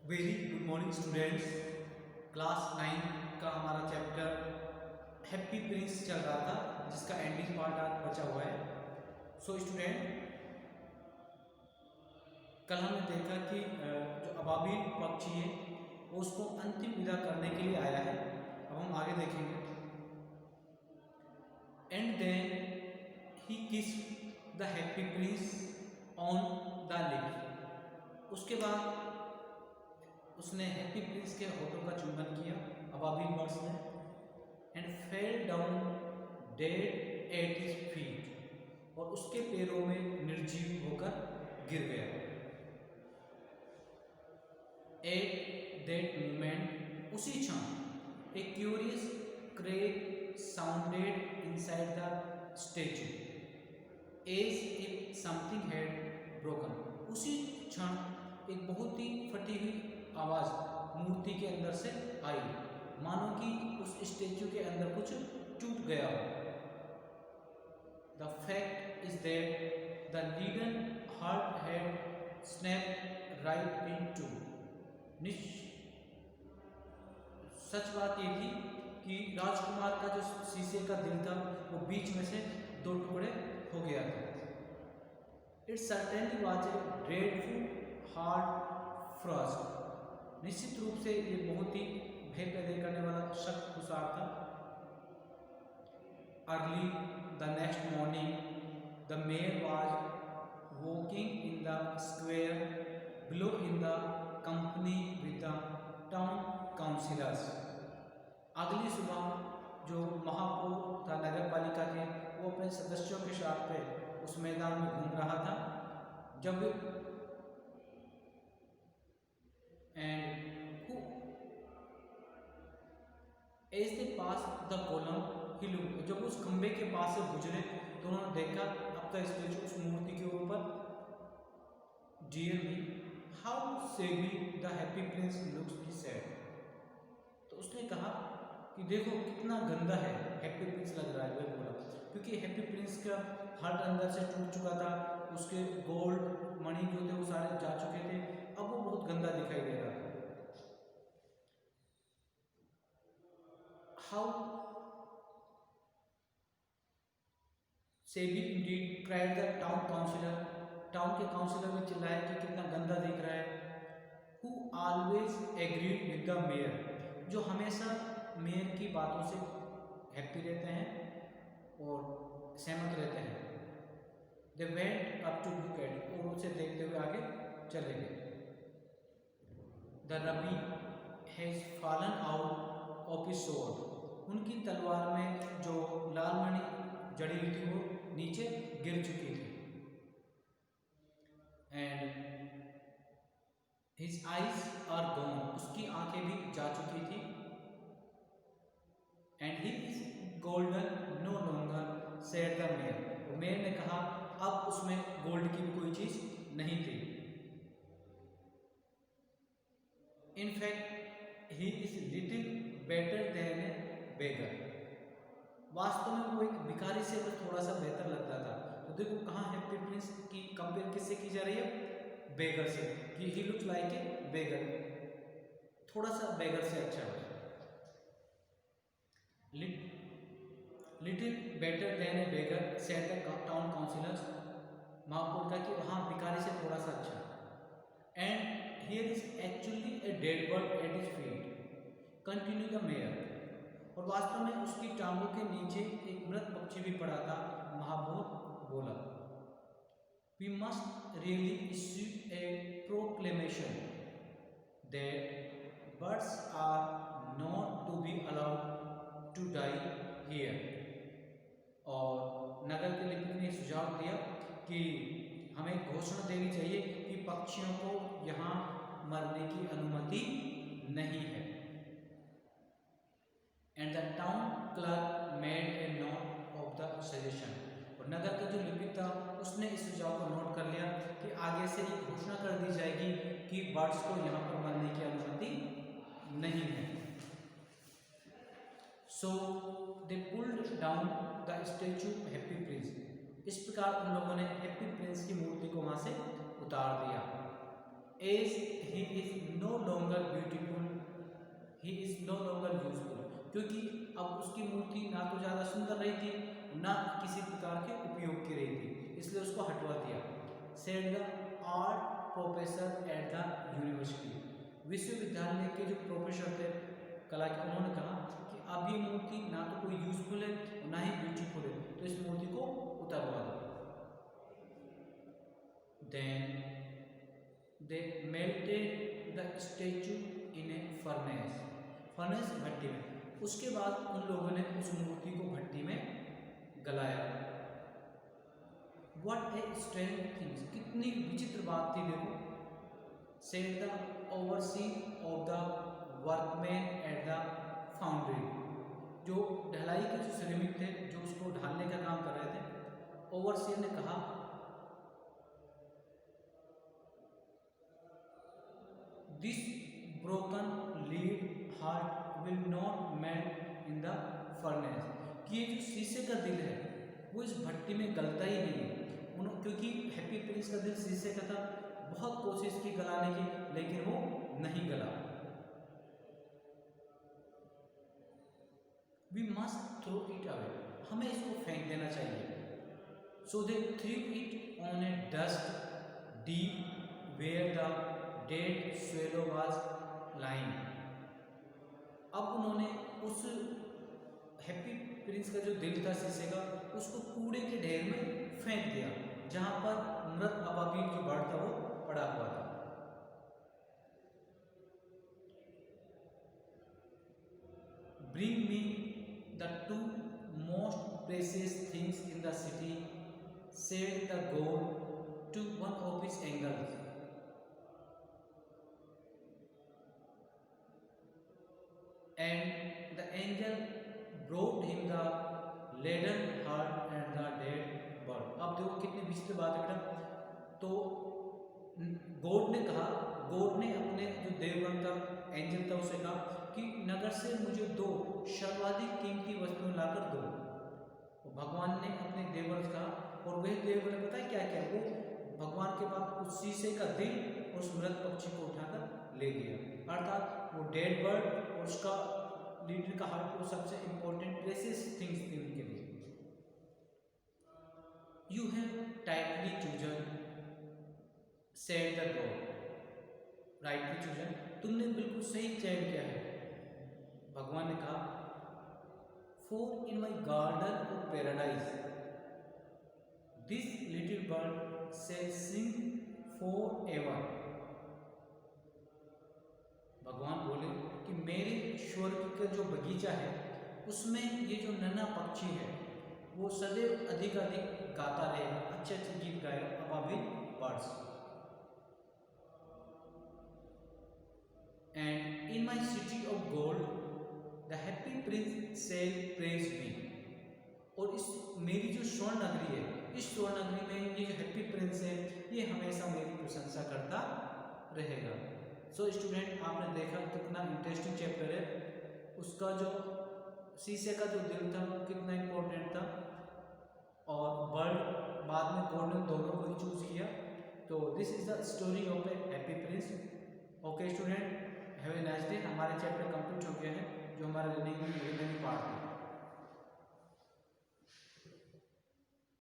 Very good morning students. Class 9 का हमारा chapter happy Prince चल रहा था, जिसका एंडिंग पार्ट आज बचा हुआ है। सो स्टूडेंट, कल हमने देखा कि जो अबाबिल पक्षी है वो उसको अंतिम विदा करने के लिए आया है। अब हम आगे देखेंगे। एंड देन ही किस the Happy Prince on the lip. उसके बाद उसने हैप्पी प्रिंस के होठों का चुंबन किया अबाबिल बर्ड्स ने, and fell down dead at his feet, और उसके पैरों में निर्जीव होकर गिर गया। एट दैट मोमेंट, उसी क्षण, a curious crack sounded inside the statue as if something had broken. उसी क्षण एक बहुत ही फटी हुई आवाज मूर्ति के अंदर से आई, मानो कि उस स्टेचू के अंदर कुछ टूट गया हो। The fact is that the leaden heart had snap right in two. सच बात ये थी कि राजकुमार का जो शीशे का दिल था वो बीच में से दो टुकड़े हो गया था। It certainly was a dreadful hard Frost. निश्चित रूप से ये बहुत ही भय पैदा करने वाला शक तुषार था। Early the next morning the mayor was walking in the square below in the company with the town councillors. अगली सुबह जो महापौर था नगर पालिका के, वो अपने सदस्यों के साथ पे उस मैदान में घूम रहा था जब and who as they pass the column he look. जब उस खंबे के पास से गुजरे तो उन्होंने देखा अब का स्टेचू उस मूर्ति के ऊपर। डियर मी हाउ सेवी the Happy Prince looks, he said. तो उसने कहा कि देखो कितना गंदा है हैप्पी प्रिंस लग रहा है, वह बोला, क्योंकि हैप्पी प्रिंस का हार्ट अंदर से टूट चुका था, उसके गोल्ड मणि जो थे वो सारे जा चुके थे, अब वो बहुत गंदा दिखाई दे रहा था। How shabby indeed cried the town councillor. Town के काउंसिलर ने चिल्लाया कि कितना गंदा दिख रहा है। Who always agreed with the mayor, जो हमेशा मेयर की बातों से हैप्पी रहते हैं और सहमत रहते हैं। They went up to look at, और उसे देखते हुए आगे चले गए। The ruby has fallen out of his sword, उनकी तलवार में जो लाल मणि जड़ी हुई थी वो नीचे गिर चुकी थी। And his eyes are gone, उसकी आंखें भी जा चुकी थी। And he is golden no longer, said the mayor, mayor ने कहा अब उसमें गोल्ड की भी कोई चीज नहीं थी। In fact he is little better than a beggar, वास्तव में वो एक भिखारी से बस थोड़ा सा बेहतर लगता था। तो देखो कहाँ हैप्पी प्रिंस की कंपेयर किससे की जा रही है, बेगर से, कि ही लुक्स लाइक ए बेगर, थोड़ा सा बेगर से अच्छा है। Little better than a beggar said the town councillors, महापौर का कि हाँ भिखारी से थोड़ा सा अच्छा। And here is actually a dead bird at his feet, continue the mayor, और वास्तव में उसकी टांगों के नीचे एक मृत पक्षी भी पड़ा था। महापौर बोला, we must really issue a proclamation that birds are not to be allowed to die here. और नगर के लिपिक ने सुझाव दिया कि हमें घोषणा देनी चाहिए कि पक्षियों को यहाँ मरने की अनुमति नहीं है। And the town clerk made a note of the suggestion, और नगर का जो लिपिक था उसने इस सुझाव को नोट कर लिया कि आगे से ये घोषणा कर दी जाएगी कि बर्ड्स को यहाँ पर मरने की अनुमति नहीं है। So they pulled down the statue Happy Prince, इस प्रकार उन लोगों ने हैप्पी प्रिंस की मूर्ति को वहां से उतार दिया। As he is no longer beautiful, he is no longer useful, क्योंकि अब उसकी मूर्ति ना तो ज़्यादा सुंदर रही थी ना किसी प्रकार के उपयोग की रही थी, इसलिए उसको हटवा दिया। Said the art professor at the university, विश्वविद्यालय के जो प्रोफेसर थे कला के, उन्होंने कहा कि अब ये मूर्ति ना तो कोई यूजफुल है और ना ही ब्यूटीफुल है, तो इस मूर्ति को उतारवा दो। Then they melted the statue in a furnace, furnace भट्टी में। उसके बाद उन लोगों ने उस मूर्ति को भट्टी में गलाया। व्हाट ए स्ट्रेंज थिंग्स, कितनी विचित्र बात थी देखो। Said the overseer of the workman at the foundry, जो ढलाई के जो श्रमिक थे जो उसको ढालने का काम कर रहे थे, ओवरसीयर ने कहा this broken lead heart will not melt in the furnace, कि ये जो शीशे का दिल है वो इस भट्टी में गलता ही नहीं है। क्योंकि हैप्पी प्रिंस का दिल शीशे का था, बहुत कोशिश की गलाने की लेकिन वो नहीं गला। We must throw it away, हमें इसको फेंक देना चाहिए। So they threw it on a dust deep where the dead swallow was lying. अब उन्होंने उस हैप्पी प्रिंस का जो दिल था शीशे का, उसको कूड़े के ढेर में फेंक दिया जहां पर मृत अबाबील जो बर्ड था वो पड़ा हुआ था। Bring me the two most precious things in the city, said the god to one of his angels. And the angel brought him the laden heart and the dead bird। अब देखो कितनी विचित्र बात है बेटा। तो गॉड ने कहा, गॉड ने अपने जो देवगण का एंजल था उसे कहा कि नगर से मुझे 2 सर्वाधिक कीमती वस्तुएं लाकर दो। तो भगवान ने अपने देवगण से कहा, और वह देवगण ने पता है क्या क्या, वो भगवान के पास उस शीशे का दिल और उस मृत पक्षी को उठाकर ले गया। अर्थात वो डेड बर्ड और उसका लीडर का हार्ट, वो सबसे इंपॉर्टेंट प्रेशियस थिंग्स थी उनके लिए। You have tightly chosen, said the god, rightly chosen, तुमने बिल्कुल सही चयन किया है। भगवान ने कहा, for in my garden of paradise this little bird shall sing forever. भगवान बोले कि मेरे स्वर्ग का जो बगीचा है उसमें ये जो नन्हा पक्षी है वो सदैव अधिक अधिक गाता रहेगा, अच्छे अच्छे गीत गाएगा, अबाबिल birds. And in my city of gold the Happy Prince shall praise me, और इस मेरी जो स्वर्ण नगरी है, इस स्वर्ण नगरी में ये जो हैप्पी प्रिंस है ये हमेशा मेरी प्रशंसा करता रहेगा। सो स्टूडेंट, आपने देखा कितना इंटरेस्टिंग चैप्टर है। उसका जो शीशे का जो दिल था वो कितना इम्पोर्टेंट था, और बर्ड बाद में गॉड ने दोनों को ही चूज किया। तो this is the story of A happy Prince. Okay student, have a nice day. हमारे चैप्टर कंप्लीट हो गया है जो हमारा लर्निंग पार्ट है।